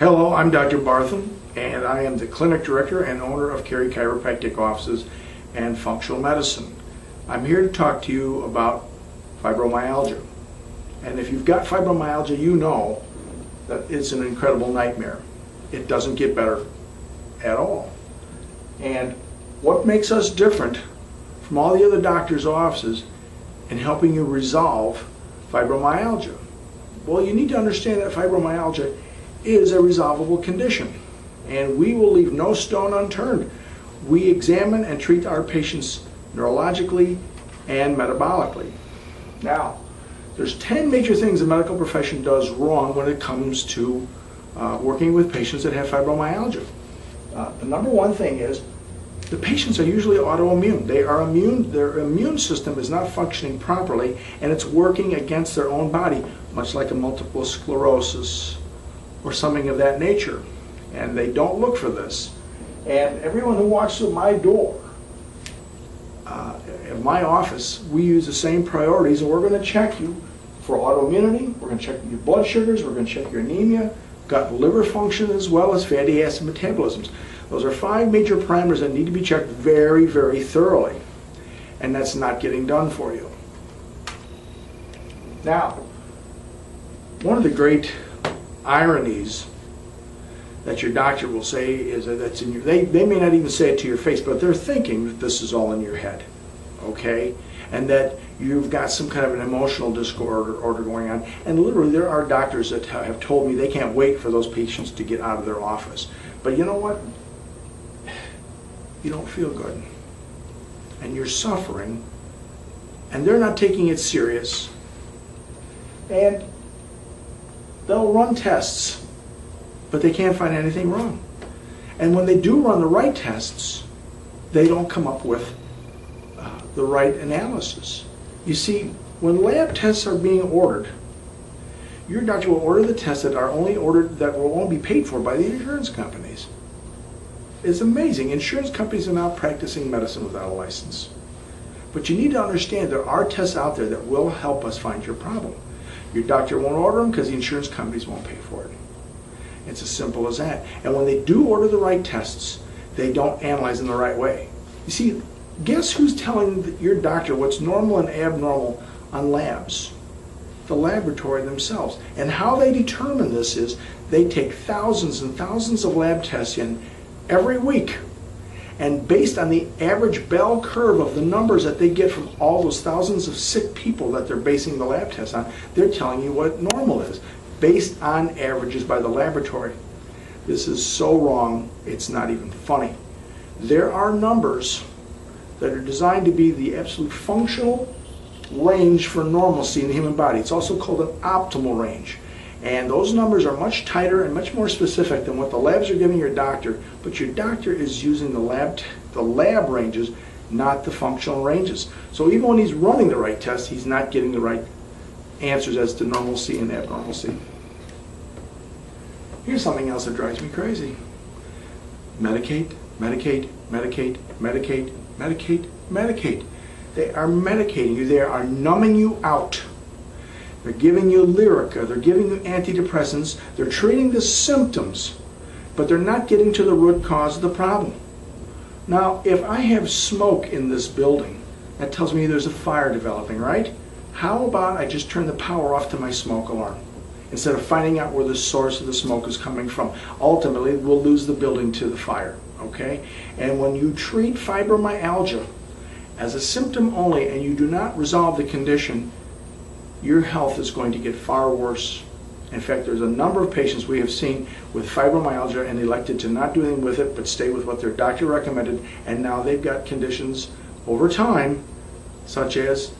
Hello, I'm Dr. Barthen, and I am the clinic director and owner of Cary Chiropractic Offices and Functional Medicine. I'm here to talk to you about fibromyalgia. And if you've got fibromyalgia, you know that it's an incredible nightmare. It doesn't get better at all. And what makes us different from all the other doctors' offices in helping you resolve fibromyalgia? Well, you need to understand that fibromyalgia is a resolvable condition, and we will leave no stone unturned. We examine and treat our patients neurologically and metabolically. Now, there's 10 major things the medical profession does wrong when it comes to working with patients that have fibromyalgia. The number one thing is the patients are usually autoimmune. They are immune. Their immune system is not functioning properly, and it's working against their own body, much like a multiple sclerosis or something of that nature. And they don't look for this. And everyone who walks through my door, in my office, we use the same priorities, and we're going to check you for autoimmunity, we're going to check your blood sugars, we're going to check your anemia, gut and liver function, as well as fatty acid metabolisms. Those are 5 major parameters that need to be checked very, very thoroughly. And that's not getting done for you. Now, one of the great ironies that your doctor will say is that that's in your, they may not even say it to your face, but they're thinking that this is all in your head, okay? And that you've got some kind of an emotional disorder going on. And literally there are doctors that have told me they can't wait for those patients to get out of their office. But you know what? You don't feel good. And you're suffering. And they're not taking it serious. And they'll run tests, but they can't find anything wrong. And when they do run the right tests, they don't come up with the right analysis. You see, when lab tests are being ordered, your doctor will order the tests that are only ordered, that will only be paid for by the insurance companies. It's amazing. Insurance companies are now practicing medicine without a license. But you need to understand there are tests out there that will help us find your problem. Your doctor won't order them because the insurance companies won't pay for it. It's as simple as that. And when they do order the right tests, they don't analyze them the right way. You see, guess who's telling your doctor what's normal and abnormal on labs? The laboratory themselves. And how they determine this is they take thousands and thousands of lab tests in every week. And based on the average bell curve of the numbers that they get from all those thousands of sick people that they're basing the lab tests on, they're telling you what normal is, based on averages by the laboratory. This is so wrong, it's not even funny. There are numbers that are designed to be the absolute functional range for normalcy in the human body. It's also called an optimal range. And those numbers are much tighter and much more specific than what the labs are giving your doctor, but your doctor is using the lab ranges, not the functional ranges. So even when he's running the right test, he's not getting the right answers as to normalcy and abnormalcy. Here's something else that drives me crazy. Medicate, medicate, medicate, medicate, medicate, medicate. They are medicating you. They are numbing you out. They're giving you Lyrica, they're giving you antidepressants, they're treating the symptoms, but they're not getting to the root cause of the problem. Now, if I have smoke in this building, that tells me there's a fire developing, right? How about I just turn the power off to my smoke alarm, instead of finding out where the source of the smoke is coming from? Ultimately, we'll lose the building to the fire, okay? And when you treat fibromyalgia as a symptom only and you do not resolve the condition, your health is going to get far worse. In fact, there's a number of patients we have seen with fibromyalgia and elected to not do anything with it but stay with what their doctor recommended, and now they've got conditions over time such as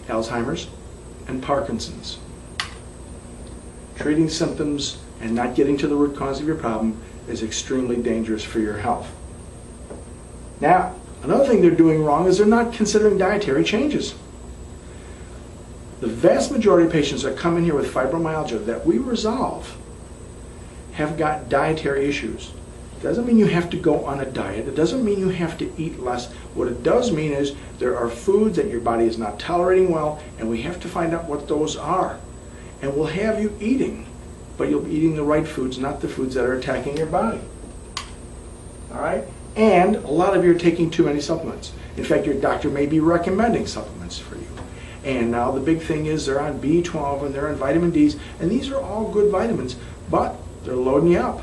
Alzheimer's and Parkinson's. Treating symptoms and not getting to the root cause of your problem is extremely dangerous for your health. Now, another thing they're doing wrong is they're not considering dietary changes. The vast majority of patients that come in here with fibromyalgia that we resolve have got dietary issues. It doesn't mean you have to go on a diet. It doesn't mean you have to eat less. What it does mean is there are foods that your body is not tolerating well, and we have to find out what those are. And we'll have you eating but you'll be eating the right foods, not the foods that are attacking your body. All right? And a lot of you are taking too many supplements. In fact, your doctor may be recommending supplements for you. And now the big thing is they're on B12 and they're on vitamin Ds, and these are all good vitamins, but they're loading you up,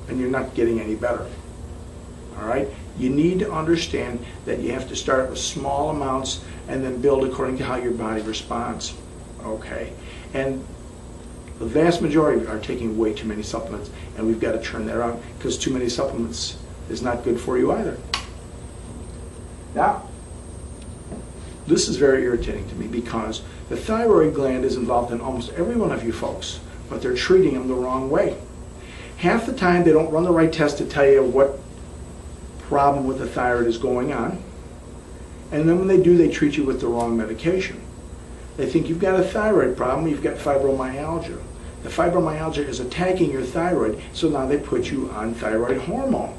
and you're not getting any better. All right? You need to understand that you have to start with small amounts and then build according to how your body responds. Okay? And the vast majority are taking way too many supplements, and we've got to turn that around, because too many supplements is not good for you either. Now, this is very irritating to me, because the thyroid gland is involved in almost every one of you folks, but they're treating them the wrong way. Half the time they don't run the right test to tell you what problem with the thyroid is going on, and then when they do, they treat you with the wrong medication. They think you've got a thyroid problem, you've got fibromyalgia. The fibromyalgia is attacking your thyroid, so now they put you on thyroid hormone.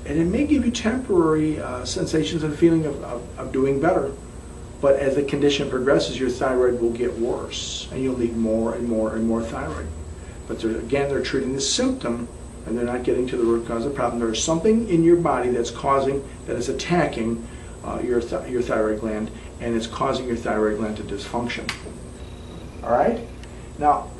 And it may give you temporary sensations and feeling of doing better, but as the condition progresses, your thyroid will get worse, and you'll need more and more and more thyroid. But they're treating the symptom, and they're not getting to the root cause of the problem. There's something in your body that is attacking your thyroid gland, and it's causing your thyroid gland to dysfunction. All right? Now,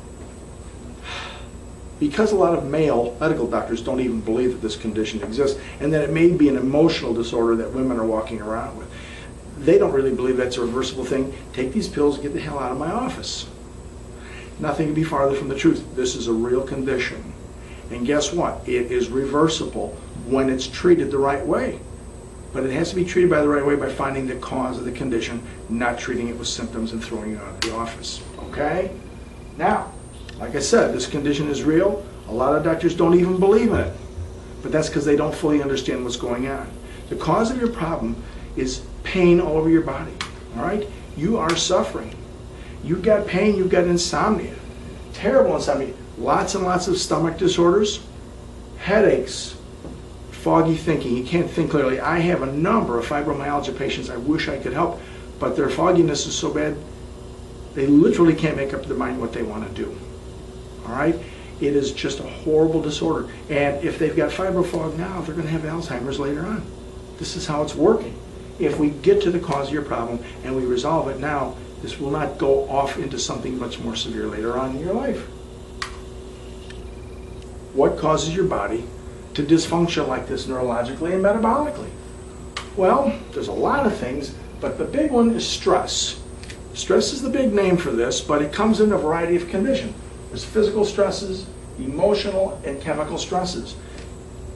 because a lot of male medical doctors don't even believe that this condition exists, and that it may be an emotional disorder that women are walking around with, they don't really believe that's a reversible thing. Take these pills and get the hell out of my office. Nothing can be farther from the truth. This is a real condition. And guess what? It is reversible when it's treated the right way. But it has to be treated by the right way by finding the cause of the condition, not treating it with symptoms and throwing it out of the office. Okay? Now, like I said, this condition is real. A lot of doctors don't even believe in it. But that's because they don't fully understand what's going on. The cause of your problem is pain all over your body. All right? You are suffering. You've got pain, you've got insomnia. Terrible insomnia. Lots and lots of stomach disorders, headaches, foggy thinking. You can't think clearly. I have a number of fibromyalgia patients I wish I could help, but their fogginess is so bad, they literally can't make up their mind what they want to do. All right? It is just a horrible disorder. And if they've got fibrofog now, they're going to have Alzheimer's later on. This is how it's working. If we get to the cause of your problem and we resolve it now, this will not go off into something much more severe later on in your life. What causes your body to dysfunction like this neurologically and metabolically? Well, there's a lot of things, but the big one is stress. Stress is the big name for this, but it comes in a variety of conditions. There's physical stresses, emotional, and chemical stresses.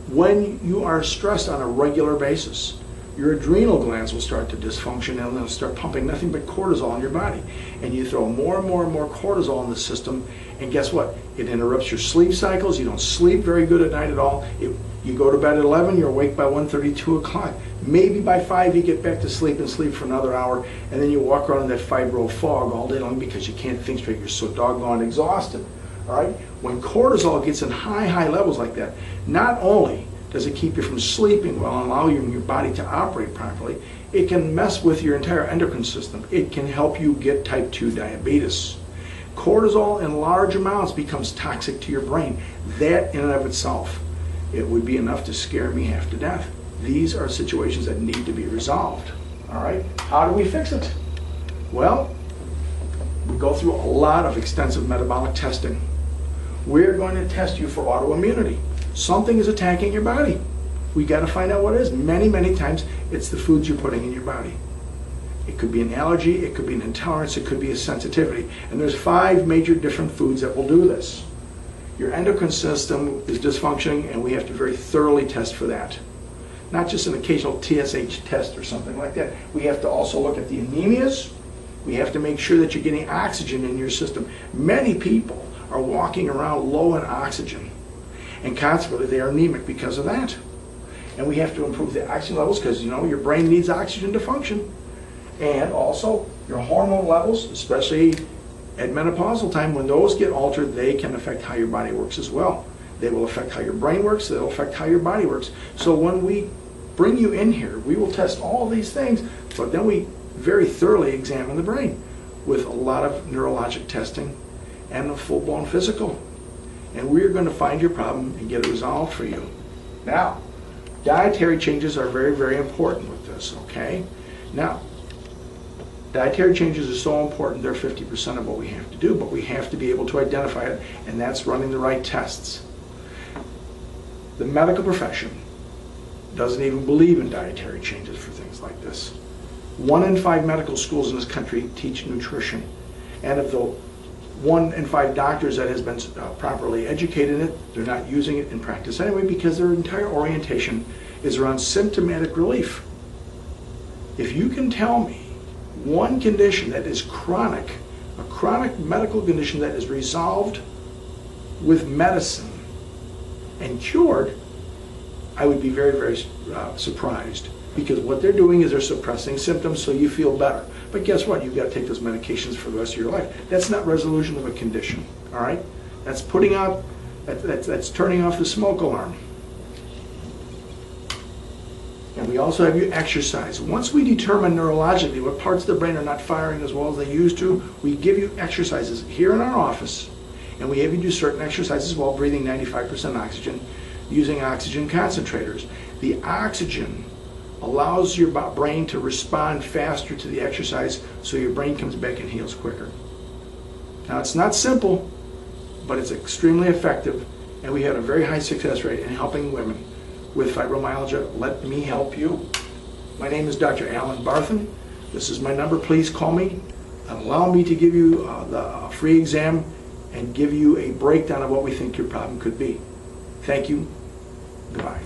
When you are stressed on a regular basis, your adrenal glands will start to dysfunction, and they'll start pumping nothing but cortisol in your body. And you throw more and more and more cortisol in the system, and guess what? It interrupts your sleep cycles. You don't sleep very good at night at all. You go to bed at 11, you're awake by 1:30, 2 o'clock. Maybe by 5 you get back to sleep and sleep for another hour, and then you walk around in that fibro fog all day long because you can't think straight. You're so doggone exhausted. All right? When cortisol gets in high levels like that, not only does it keep you from sleeping well and allow your body to operate properly, it can mess with your entire endocrine system. It can help you get type 2 diabetes. Cortisol in large amounts becomes toxic to your brain. That in and of itself, it would be enough to scare me half to death. These are situations that need to be resolved. All right? How do we fix it? Well, we go through a lot of extensive metabolic testing. We're going to test you for autoimmunity. Something is attacking your body. We got to find out what it is. Many times it's the foods you're putting in your body. It could be an allergy, it could be an intolerance, it could be a sensitivity. And there's 5 major different foods that will do this. Your endocrine system is dysfunctioning, and we have to very thoroughly test for that. Not just an occasional TSH test or something like that. We have to also look at the anemias. We have to make sure that you're getting oxygen in your system. Many people are walking around low in oxygen, and consequently they are anemic because of that. And we have to improve the oxygen levels because, you know, your brain needs oxygen to function. And also your hormone levels, especially at menopausal time, when those get altered, they can affect how your body works as well. They will affect how your brain works, they'll affect how your body works. So when we bring you in here, we will test all these things, but then we very thoroughly examine the brain with a lot of neurologic testing and a full-blown physical. and we're going to find your problem and get it resolved for you. Now, dietary changes are very, very important with this, okay? Now, dietary changes are so important, they're 50% of what we have to do, but we have to be able to identify it, and that's running the right tests. The medical profession doesn't even believe in dietary changes for things like this. 1 in 5 medical schools in this country teach nutrition, and of the 1 in 5 doctors that has been properly educated in it, they're not using it in practice anyway because their entire orientation is around symptomatic relief. If you can tell me one condition that is chronic, a chronic medical condition that is resolved with medicine and cured, I would be very, very surprised, because what they're doing is they're suppressing symptoms so you feel better. But guess what? You've got to take those medications for the rest of your life. That's not resolution of a condition, all right? That's putting out, that's turning off the smoke alarm. And we also have you exercise. Once we determine neurologically what parts of the brain are not firing as well as they used to, we give you exercises here in our office, and we have you do certain exercises while breathing 95% oxygen, using oxygen concentrators. The oxygen allows your brain to respond faster to the exercise, so your brain comes back and heals quicker. Now, it's not simple, but it's extremely effective, and we had a very high success rate in helping women with fibromyalgia. Let me help you. My name is Dr. Alan Barthen. This is my number. Please call me and allow me to give you the free exam and give you a breakdown of what we think your problem could be. Thank you. Goodbye.